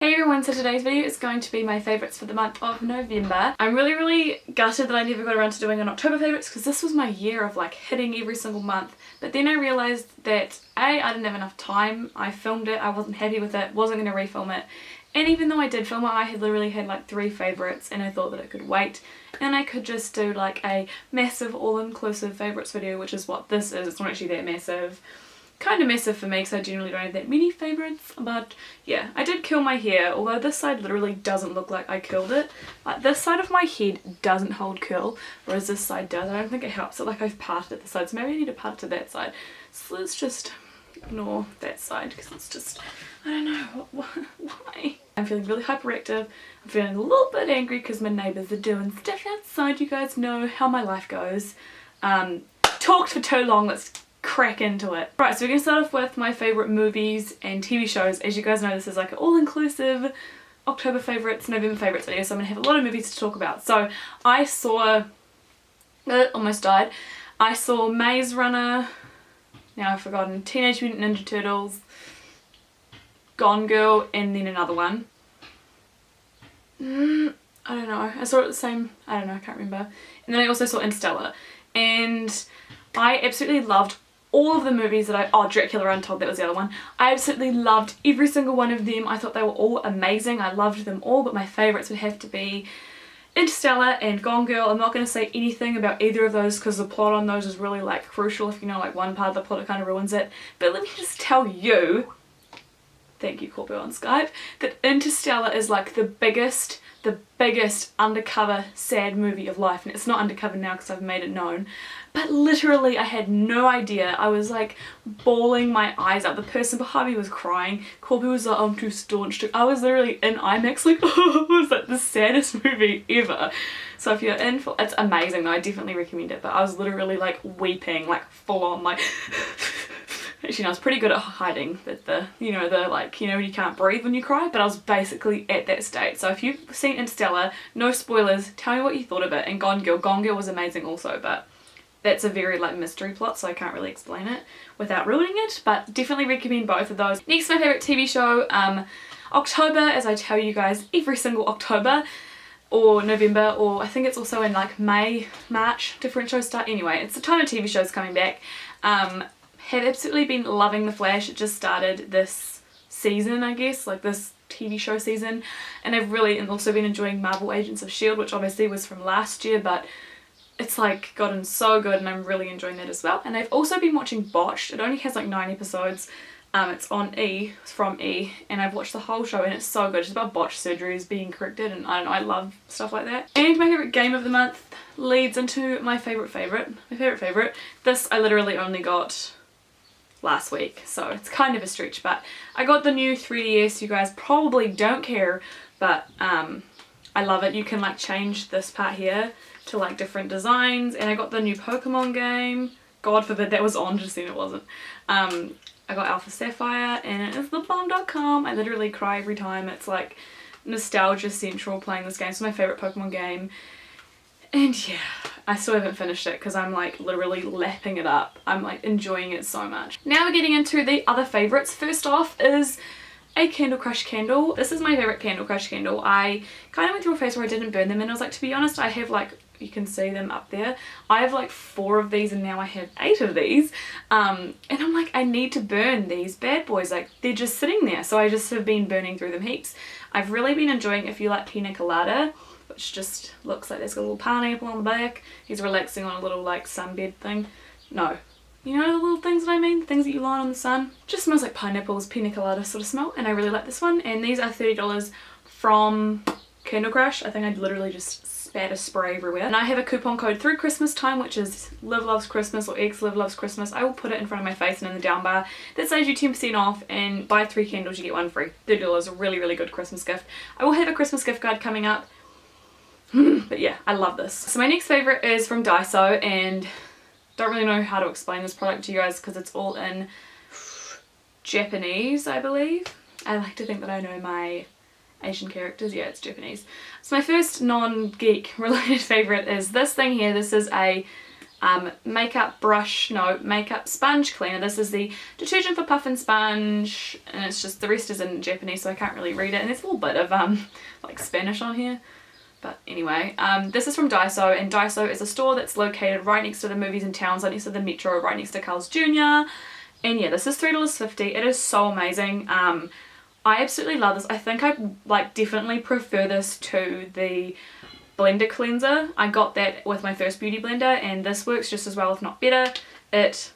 Hey everyone, so today's video is going to be my favourites for the month of November. I'm really gutted that I never got around to doing an October favourites because this was my year of like hitting every single month. But then I realised that I didn't have enough time. I filmed it, I wasn't happy with it, wasn't going to refilm it. And even though I did film it, I had literally had like 3 favourites and I thought that it could wait. And I could just do like a massive all-inclusive favourites video, which is what this is. It's not actually that massive. Kind of massive for me because I generally don't have that many favourites, but yeah, I did curl my hair, although this side literally doesn't look like I curled it. Like this side of my head doesn't hold curl, whereas this side does. I don't think it helps it, like I've parted it the side, so maybe I need to part it to that side. So let's just ignore that side because it's just, I don't know, why? I'm feeling really hyperactive, I'm feeling a little bit angry because my neighbours are doing stuff outside. You guys know how my life goes. Talked for too long, let's crack into it. Right, so we're going to start off with my favourite movies and TV shows. As you guys know, this is like an all-inclusive October favourites, November favourites video, so I'm going to have a lot of movies to talk about. So I saw, almost died, I saw Maze Runner, now I've forgotten, Teenage Mutant Ninja Turtles, Gone Girl, and then another one. I don't know, I saw it the same, I don't know, I can't remember. And then I also saw Interstellar, and I absolutely loved all of the movies that Dracula Untold, that was the other one. I absolutely loved every single one of them. I thought they were all amazing. I loved them all, but my favourites would have to be Interstellar and Gone Girl. I'm not going to say anything about either of those because the plot on those is really like crucial. If you know like one part of the plot, it kind of ruins it. But let me just tell you, thank you Corpo on Skype, that Interstellar is like the biggest undercover sad movie of life. And it's not undercover now because I've made it known. But literally I had no idea. I was like bawling my eyes out. The person behind me was crying. Corby was like, I'm too staunch to. I was literally in IMAX like, oh, it was like the saddest movie ever. So if you're in for, it's amazing though, I definitely recommend it. But I was literally like weeping, like full on like actually no, I was pretty good at hiding the you know when you can't breathe when you cry, but I was basically at that state. So if you've seen Interstellar, no spoilers, tell me what you thought of it. And Gone Girl was amazing also, but that's a very like mystery plot, so I can't really explain it without ruining it, but definitely recommend both of those. Next, my favourite TV show, October, as I tell you guys every single October, or November, or I think it's also in like May, March, different shows start. Anyway, it's the time of TV shows coming back. Have absolutely been loving The Flash. It just started this season, I guess, like this TV show season, and I've really also been enjoying Marvel Agents of S.H.I.E.L.D., which obviously was from last year, but it's like gotten so good and I'm really enjoying that as well. And I've also been watching Botched. It only has like 9 episodes. It's on E, it's from E, and I've watched the whole show and it's so good. It's about botched surgeries being corrected, and I don't know, I love stuff like that. And my favourite game of the month leads into my favourite. This I literally only got last week, so it's kind of a stretch, but I got the new 3DS. You guys probably don't care, but I love it. You can like change this part here to like different designs, and I got the new Pokemon game. God forbid that was on, just then it wasn't. I got Alpha Sapphire, and it is Lipbalm.com. I literally cry every time. It's like nostalgia central playing this game. It's my favourite Pokemon game. And yeah, I still haven't finished it because I'm like literally lapping it up. I'm like enjoying it so much. Now we're getting into the other favourites. First off is a Candle Crush candle. This is my favourite Candle Crush candle. I kind of went through a phase where I didn't burn them, and I was like, to be honest, I have like, you can see them up there, I have like 4 of these and now I have 8 of these, and I'm like, I need to burn these bad boys, like they're just sitting there. So I just have been burning through them heaps. I've really been enjoying If You Like Pina Colada, which just looks like there's got a little pineapple on the back. He's relaxing on a little like sunbed thing. No, you know the little things that I mean? Things that you lie on the sun? Just smells like pineapples, pina colada sort of smell, and I really like this one. And these are $30 from Candle Crush. I think I literally just spat a spray everywhere. And I have a coupon code through Christmas time, which is Live Loves Christmas or Live Loves Christmas. I will put it in front of my face and in the down bar. That saves you 10% off, and buy 3 candles you get 1 free. $30, a really, really good Christmas gift. I will have a Christmas gift card coming up. But yeah, I love this. So my next favourite is from Daiso, and don't really know how to explain this product to you guys because it's all in Japanese, I believe. I like to think that I know my Asian characters. Yeah, it's Japanese. So my first non-geek related favourite is this thing here. This is a makeup sponge cleaner. This is the detergent for puff and sponge, and it's just, the rest is in Japanese so I can't really read it, and there's a little bit of like Spanish on here. But anyway, this is from Daiso, and Daiso is a store that's located right next to the movies in town, so next to the Metro, right next to Carl's Jr. And yeah, this is $3.50. It is so amazing. I absolutely love this. I think I like definitely prefer this to the blender cleanser. I got that with my first beauty blender, and this works just as well, if not better. I've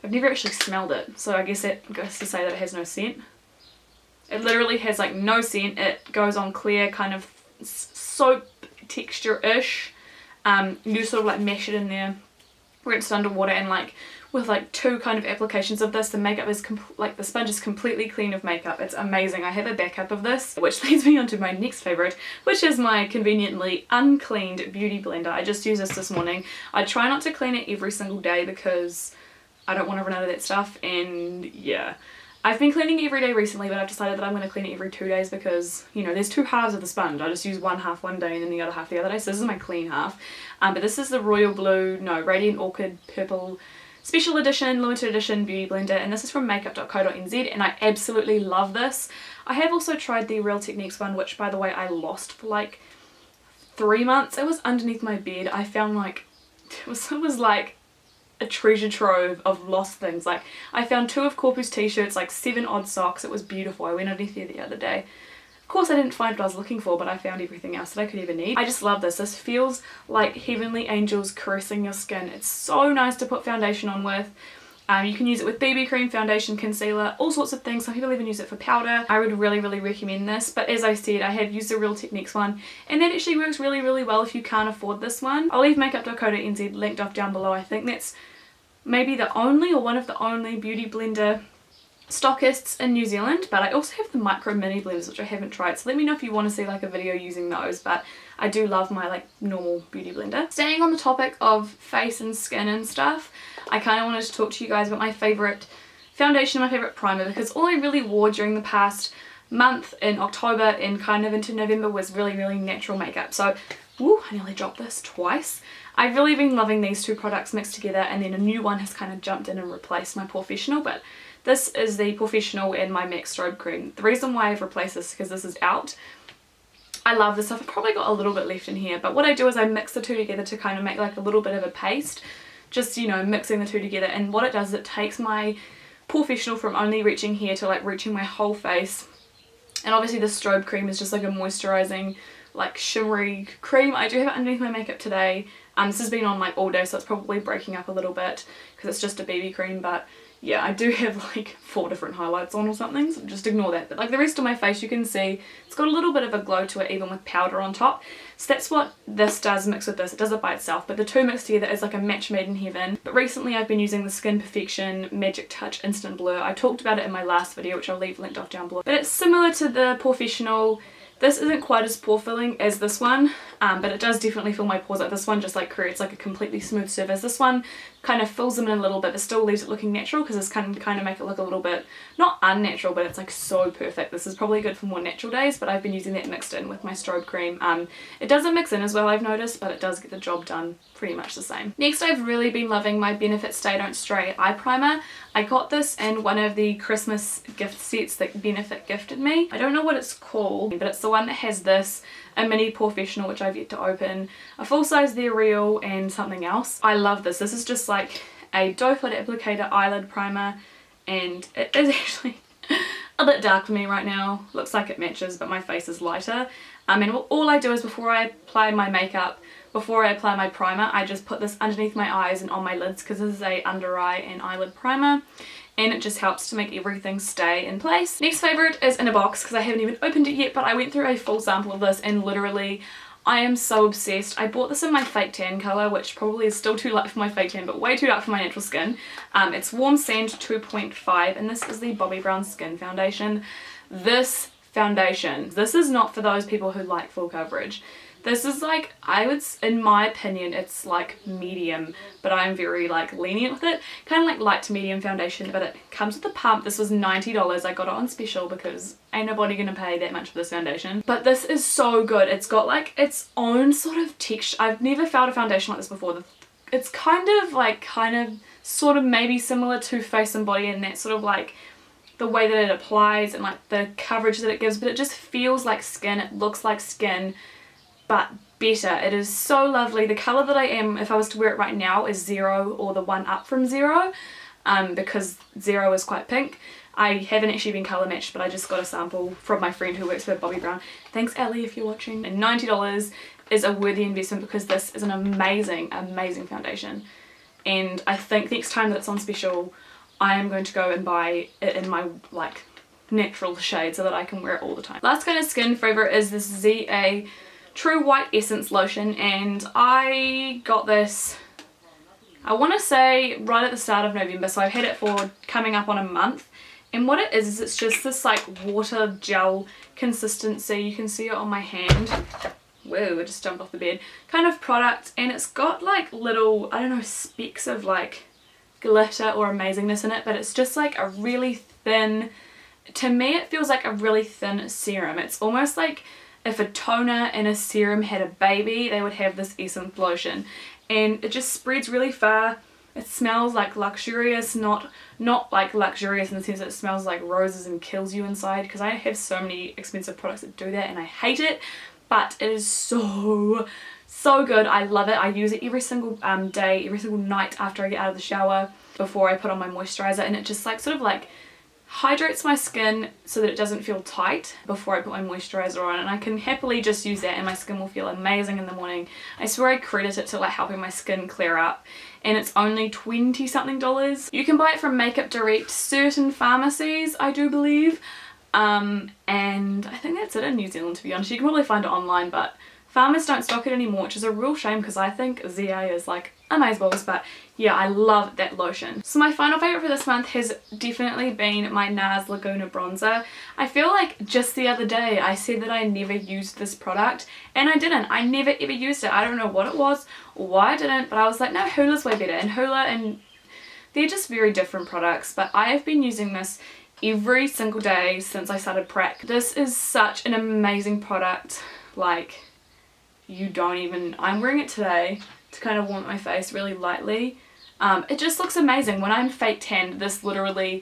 never actually smelled it, so I guess that goes to say that it has no scent. It literally has like no scent. It goes on clear, kind of soap texture-ish. You sort of like mash it in there, rinse it underwater, and like with like 2 kind of applications of this, the makeup is like the sponge is completely clean of makeup. It's amazing. I have a backup of this, which leads me on to my next favorite, which is my conveniently uncleaned beauty blender. I just used this morning. I try not to clean it every single day because I don't want to run out of that stuff, and yeah. I've been cleaning it every day recently, but I've decided that I'm going to clean it every 2 days because, you know, there's 2 halves of the sponge. I just use one half one day and then the other half the other day. So this is my clean half. But this is the Radiant Orchid Purple Special Edition, Limited Edition Beauty Blender, and this is from makeup.co.nz, and I absolutely love this. I have also tried the Real Techniques one, which by the way I lost for like 3 months. It was underneath my bed. I found like, it was like a treasure trove of lost things. Like I found 2 of Corpus t-shirts, like 7 odd socks. It was beautiful. I went underneath there the other day. Of course I didn't find what I was looking for, but I found everything else that I could ever need. I just love this. This feels like heavenly angels caressing your skin. It's so nice to put foundation on with. You can use it with BB cream, foundation, concealer, all sorts of things. Some people even use it for powder. I would really recommend this, but as I said, I have used the Real Techniques one, and that actually works really well if you can't afford this one. I'll leave makeup.co.nz linked off down below. I think that's maybe the only or one of the only beauty blender stockists in New Zealand, but I also have the micro mini blenders, which I haven't tried, so let me know if you want to see like a video using those. But I do love my like normal beauty blender. Staying on the topic of face and skin and stuff, I kind of wanted to talk to you guys about my favourite foundation and my favourite primer, because all I really wore during the past month in October and kind of into November was really natural makeup. So woo, I nearly dropped this twice. I've really been loving these 2 products mixed together, and then a new one has kind of jumped in and replaced my Professional, but this is the Professional and my MAC Strobe Cream. The reason why I've replaced this is because this is out. I love this stuff. I've probably got a little bit left in here, but what I do is I mix the 2 together to kind of make like a little bit of a paste. Just, you know, mixing the 2 together, and what it does is it takes my Professional from only reaching here to like reaching my whole face. And obviously the Strobe Cream is just like a moisturizing, like shimmery cream. I do have it underneath my makeup today. This has been on like all day, so it's probably breaking up a little bit because it's just a BB cream, but yeah, I do have like 4 different highlights on or something, so just ignore that. But like the rest of my face, you can see it's got a little bit of a glow to it, even with powder on top. So that's what this does mixed with this. It does it by itself, but the 2 mixed together is like a match made in heaven. But recently I've been using the Skin Perfection Magic Touch Instant Blur. I talked about it in my last video, which I'll leave linked off down below. But it's similar to the Professional. This isn't quite as pore filling as this one, but it does definitely fill my pores. Like this one just like creates like a completely smooth surface. This one kind of fills them in a little bit but still leaves it looking natural, because this can kind of make it look a little bit, not unnatural, but it's like so perfect. This is probably good for more natural days, but I've been using that mixed in with my Strobe Cream. It doesn't mix in as well, I've noticed, but it does get the job done pretty much the same. Next, I've really been loving my Benefit Stay Don't Stray eye primer. I got this in one of the Christmas gift sets that Benefit gifted me. I don't know what it's called, but it's the one that has this, a mini Professional, which I've yet to open, a full-size They're Real, and something else. I love this. This is just like a doe foot applicator eyelid primer, and it is actually a bit dark for me right now. Looks like it matches, but my face is lighter. And all I do is before I apply my makeup, before I apply my primer, I just put this underneath my eyes and on my lids, because this is a under eye and eyelid primer, and it just helps to make everything stay in place. Next favourite is in a box, because I haven't even opened it yet, but I went through a full sample of this and literally I am so obsessed. I bought this in my fake tan colour, which probably is still too light for my fake tan, but way too dark for my natural skin. It's Warm Sand 2.5, and this is the Bobbi Brown Skin Foundation. This foundation, this is not for those people who like full coverage. This is like, in my opinion, it's like medium, but I'm very like lenient with it. Kind of like light to medium foundation, but it comes with a pump. This was $90. I got it on special because ain't nobody gonna pay that much for this foundation. But this is so good. It's got like its own sort of texture. I've never felt a foundation like this before. it's kind of sort of maybe similar to Face and Body in that sort of like the way that it applies and like the coverage that it gives, but it just feels like skin. It looks like skin, but better. It is so lovely. The colour that I am, if I was to wear it right now, is 0 or the one up from 0, because 0 is quite pink. I haven't actually been colour matched, but I just got a sample from my friend who works for Bobbi Brown. Thanks Ellie if you're watching. And $90 is a worthy investment because this is an amazing, amazing foundation. And I think next time that it's on special, I am going to go and buy it in my like natural shade so that I can wear it all the time. Last kind of skin favourite is this ZA True White Essence Lotion, and I got this, I want to say right at the start of November, so I've had it for coming up on a month. And what it is it's just this like water gel consistency. You can see it on my hand. Whoa, I just jumped off the bed. Kind of product, and it's got like little, I don't know, specks of like glitter or amazingness in it, but it's just like a really thin, to me it feels like a really thin serum. It's almost like if a toner and a serum had a baby, they would have this essence lotion, and it just spreads really far. It smells like luxurious, not like luxurious in the sense that it smells like roses and kills you inside, because I have so many expensive products that do that and I hate it, but it is so good. I love it. I use it every single day, every single night after I get out of the shower, before I put on my moisturizer, and it just like sort of like hydrates my skin so that it doesn't feel tight before I put my moisturizer on, and I can happily just use that and my skin will feel amazing in the morning. I swear I credit it to like helping my skin clear up, and it's only $20 something. You can buy it from Makeup Direct, certain pharmacies I do believe, and I think that's it in New Zealand, to be honest. You can probably find it online, but farmers don't stock it anymore, which is a real shame because I think ZA is like amazeballs. But yeah, I love that lotion. So my final favourite for this month has definitely been my NARS Laguna bronzer. I feel like just the other day I said that I never used this product, and I didn't. I never ever used it. I don't know what it was or why I didn't, but I was like, no, Hula's way better. And Hula, and they're just very different products, but I have been using this every single day since I started prac. This is such an amazing product. Like, you don't even, I'm wearing it today to kind of warm my face really lightly. It just looks amazing. When I'm fake tanned, this literally,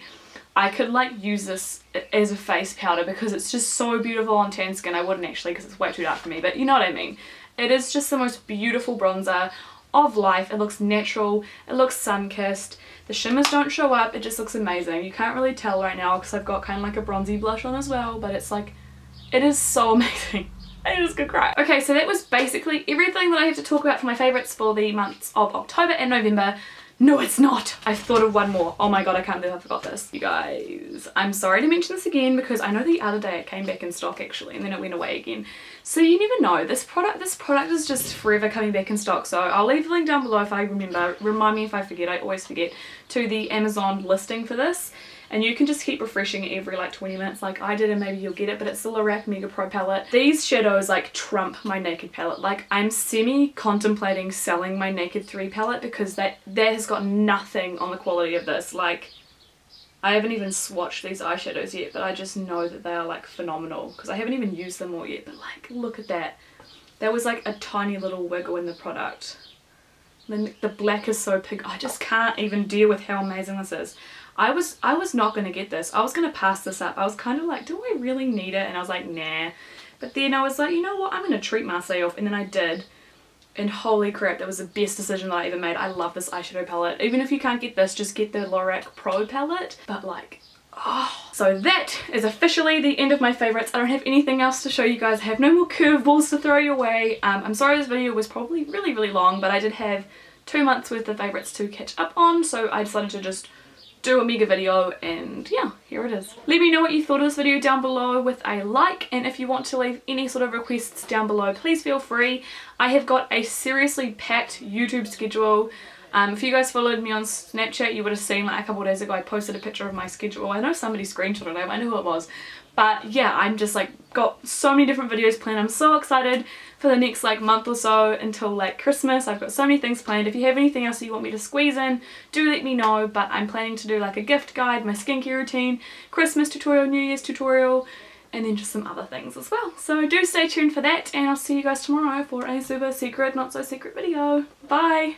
I could like use this as a face powder because it's just so beautiful on tan skin. I wouldn't actually because it's way too dark for me, but you know what I mean. It is just the most beautiful bronzer of life. It looks natural, it looks sun-kissed, the shimmers don't show up, it just looks amazing. You can't really tell right now because I've got kind of like a bronzy blush on as well, but it's like, it is so amazing. I just could cry. Okay, so that was basically everything that I have to talk about for my favourites for the months of October and November. No, it's not. I've thought of one more. Oh my god, I can't believe I forgot this. You guys, I'm sorry to mention this again because I know the other day it came back in stock actually and then it went away again. So you never know. This product is just forever coming back in stock. So I'll leave the link down below if I remember. Remind me if I forget. I always forget. To the Amazon listing for this. And you can just keep refreshing it every like 20 minutes like I did, and maybe you'll get it. But it's the Lorac Mega Pro palette. These shadows like trump my Naked palette. Like, I'm semi-contemplating selling my Naked 3 palette because that has got nothing on the quality of this. Like, I haven't even swatched these eyeshadows yet, but I just know that they are like phenomenal because I haven't even used them all yet. But like, look at that. There was like a tiny little wiggle in the product. Then the black is so pink. I just can't even deal with how amazing this is. I was not going to get this. I was going to pass this up. I was kind of like, do I really need it? And I was like, nah. But then I was like, you know what? I'm going to treat myself. And then I did. And holy crap, that was the best decision that I ever made. I love this eyeshadow palette. Even if you can't get this, just get the Lorac Pro palette. But like, oh. So that is officially the end of my favourites. I don't have anything else to show you guys. I have no more curveballs to throw your way. I'm sorry this video was probably really, really long, but I did have 2 months worth of favourites to catch up on. So I decided to just do a mega video, and yeah, here it is. Let me know what you thought of this video down below with a like, and if you want to leave any sort of requests down below, please feel free. I have got a seriously packed YouTube schedule. If you guys followed me on Snapchat, you would have seen like a couple of days ago I posted a picture of my schedule. I know somebody screenshotted it, I know who it was. But yeah, I'm just like got so many different videos planned. I'm so excited for the next like month or so until like Christmas. I've got so many things planned. If you have anything else that you want me to squeeze in, do let me know. But I'm planning to do like a gift guide, my skincare routine, Christmas tutorial, New Year's tutorial, and then just some other things as well. So do stay tuned for that, and I'll see you guys tomorrow for a super secret, not so secret video. Bye!